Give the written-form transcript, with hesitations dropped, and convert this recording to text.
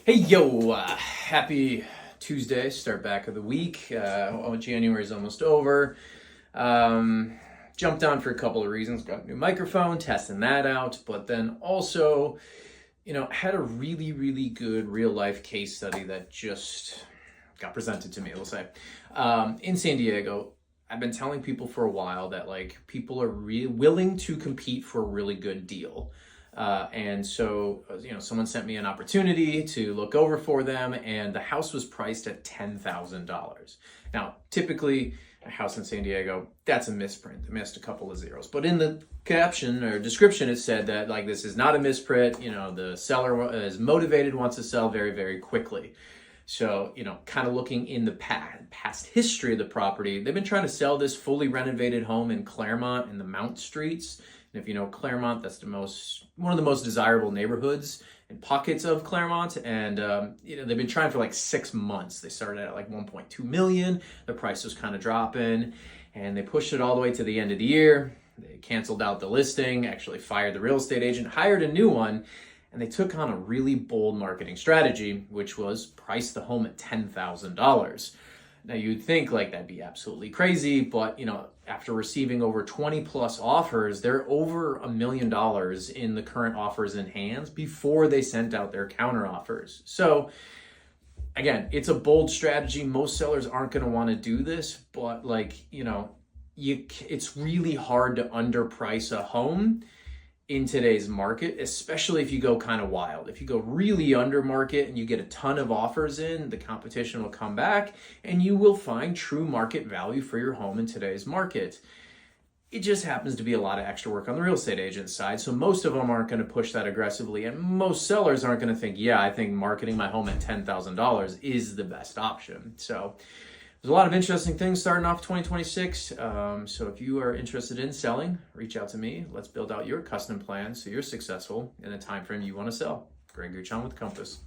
Hey yo, happy Tuesday, start back of the week. January is almost over. Jumped on for a couple of reasons. Got a new microphone, testing that out, but then also, had a really good real life case study that just got presented to me, we'll say. In San Diego, I've been telling people for a while that people are willing to compete for a really good deal. And so, someone sent me an opportunity to look over for them, and the house was priced at $10,000. Now, typically, a house in San Diego, that's a misprint. They missed a couple of zeros. But in the caption or description, it said that, this is not a misprint. The seller is motivated, wants to sell very quickly. So, kind of looking in the past history of the property, they've been trying to sell this fully renovated home in Claremont in the Mount Streets. And if you know Claremont, that's one of the most desirable neighborhoods and pockets of Claremont. And, they've been trying for 6 months. They started at 1.2 million. The price was kind of dropping, and they pushed it all the way to the end of the year. They canceled out the listing, actually fired the real estate agent, hired a new one, and they took on a really bold marketing strategy, which was price the home at $10,000. Now you'd think that'd be absolutely crazy, but after receiving over 20 plus offers, they're over $1 million in the current offers in hands before they sent out their counter offers. So again, it's a bold strategy. Most sellers aren't going to want to do this, but it's really hard to underprice a home in today's market, especially if you go kind of wild. If you go really under market and you get a ton of offers in, the competition will come back and you will find true market value for your home in today's market. It just happens to be a lot of extra work on the real estate agent side. So most of them aren't going to push that aggressively. And most sellers aren't going to think, yeah, I think marketing my home at $10,000 is the best option. So there's a lot of interesting things starting off 2026. So if you are interested in selling, reach out to me. Let's build out your custom plan so you're successful in the time frame you want to sell. Greg Guchon with Compass.